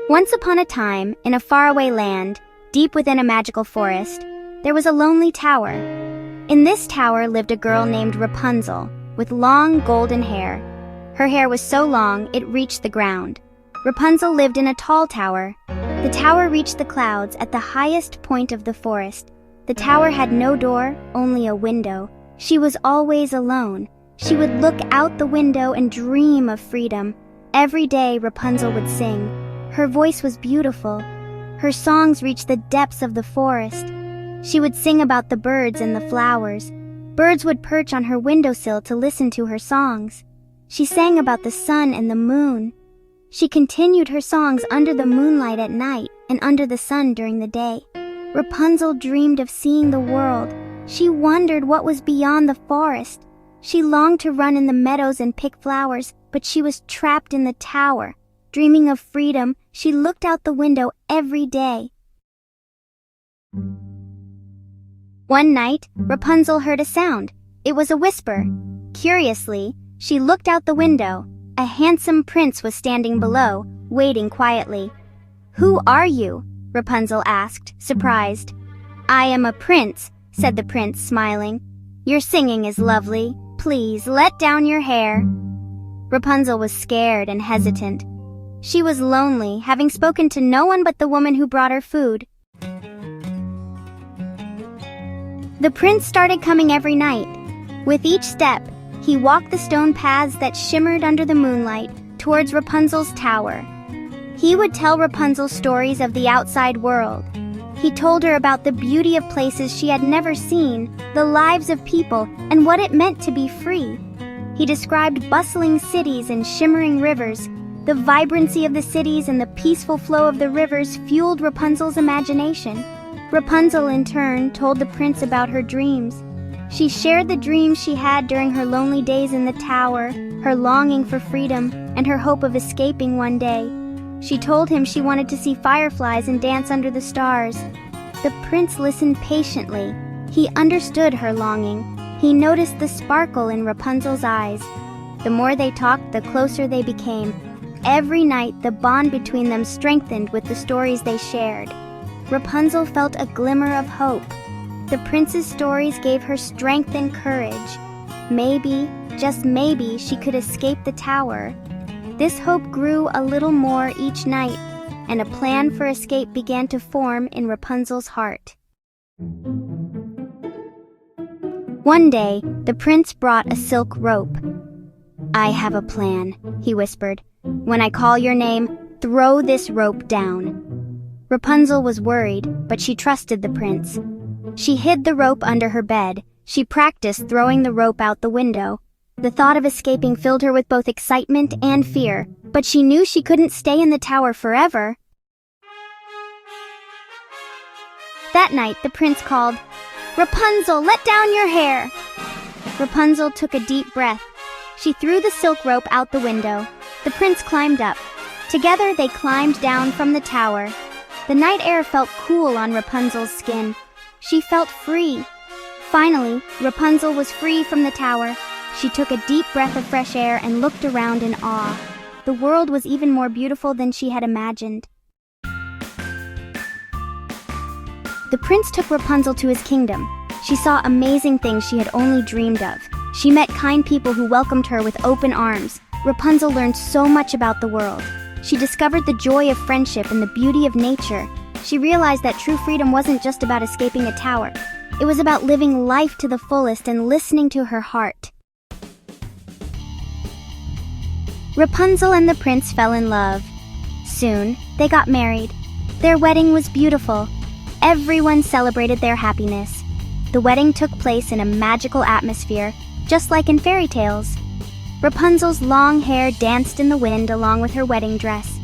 Once upon a time, in a faraway land, deep within a magical forest, there was a lonely tower. In this tower lived a girl named Rapunzel, with long golden hair. Her hair was so long it reached the ground. Rapunzel lived in a tall tower. The tower reached the clouds at the highest point of the forest. The tower had no door, only a window. She was always alone. She would look out the window and dream of freedom. Every day Rapunzel would sing. Her voice was beautiful. Her songs reached the depths of the forest. She would sing about the birds and the flowers. Birds would perch on her windowsill to listen to her songs. She sang about the sun and the moon. She continued her songs under the moonlight at night and under the sun during the day. Rapunzel dreamed of seeing the world. She wondered what was beyond the forest. She longed to run in the meadows and pick flowers, but she was trapped in the tower. Dreaming of freedom, she looked out the window every day. One night, Rapunzel heard a sound. It was a whisper. Curiously, she looked out the window. A handsome prince was standing below, waiting quietly. "Who are you?" Rapunzel asked, surprised. "I am a prince," said the prince, smiling. "Your singing is lovely. Please let down your hair." Rapunzel was scared and hesitant. She was lonely, having spoken to no one but the woman who brought her food. The prince started coming every night. With each step, he walked the stone paths that shimmered under the moonlight towards Rapunzel's tower. He would tell Rapunzel stories of the outside world. He told her about the beauty of places she had never seen, the lives of people, and what it meant to be free. He described bustling cities and shimmering rivers. The vibrancy of the cities and the peaceful flow of the rivers fueled Rapunzel's imagination. Rapunzel, in turn, told the prince about her dreams. She shared the dreams she had during her lonely days in the tower, her longing for freedom, and her hope of escaping one day. She told him she wanted to see fireflies and dance under the stars. The prince listened patiently. He understood her longing. He noticed the sparkle in Rapunzel's eyes. The more they talked, the closer they became. Every night, the bond between them strengthened with the stories they shared. Rapunzel felt a glimmer of hope. The prince's stories gave her strength and courage. Maybe, just maybe, she could escape the tower. This hope grew a little more each night, and a plan for escape began to form in Rapunzel's heart. One day, the prince brought a silk rope. "I have a plan," he whispered. "When I call your name, throw this rope down." Rapunzel was worried, but she trusted the prince. She hid the rope under her bed. She practiced throwing the rope out the window. The thought of escaping filled her with both excitement and fear, but she knew she couldn't stay in the tower forever. That night, the prince called, "Rapunzel, let down your hair!" Rapunzel took a deep breath. She threw the silk rope out the window. The prince climbed up. Together, they climbed down from the tower. The night air felt cool on Rapunzel's skin. She felt free. Finally, Rapunzel was free from the tower. She took a deep breath of fresh air and looked around in awe. The world was even more beautiful than she had imagined. The prince took Rapunzel to his kingdom. She saw amazing things she had only dreamed of. She met kind people who welcomed her with open arms. Rapunzel learned so much about the world. She discovered the joy of friendship and the beauty of nature. She realized that true freedom wasn't just about escaping a tower. It was about living life to the fullest and listening to her heart. Rapunzel and the prince fell in love. Soon, they got married. Their wedding was beautiful. Everyone celebrated their happiness. The wedding took place in a magical atmosphere, just like in fairy tales. Rapunzel's long hair danced in the wind along with her wedding dress.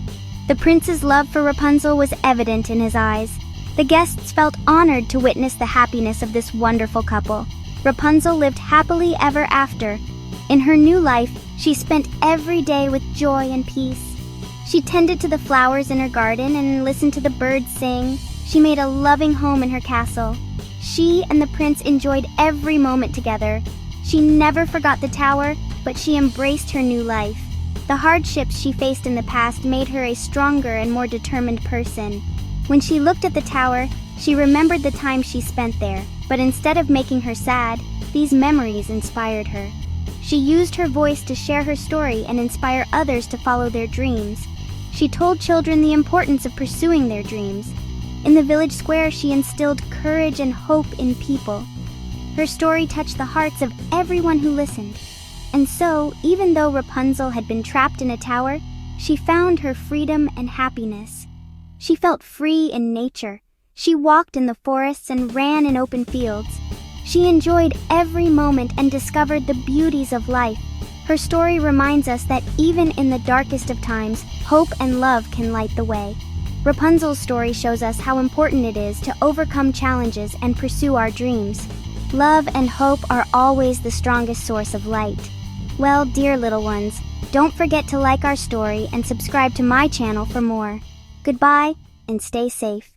The prince's love for Rapunzel was evident in his eyes. The guests felt honored to witness the happiness of this wonderful couple. Rapunzel lived happily ever after. In her new life, she spent every day with joy and peace. She tended to the flowers in her garden and listened to the birds sing. She made a loving home in her castle. She and the prince enjoyed every moment together. She never forgot the tower, but she embraced her new life. The hardships she faced in the past made her a stronger and more determined person. When she looked at the tower, she remembered the time she spent there, but instead of making her sad, these memories inspired her. She used her voice to share her story and inspire others to follow their dreams. She told children the importance of pursuing their dreams. In the village square, she instilled courage and hope in people. Her story touched the hearts of everyone who listened. And so, even though Rapunzel had been trapped in a tower, she found her freedom and happiness. She felt free in nature. She walked in the forests and ran in open fields. She enjoyed every moment and discovered the beauties of life. Her story reminds us that even in the darkest of times, hope and love can light the way. Rapunzel's story shows us how important it is to overcome challenges and pursue our dreams. Love and hope are always the strongest source of light. Well, dear little ones, don't forget to like our story and subscribe to my channel for more. Goodbye, and stay safe.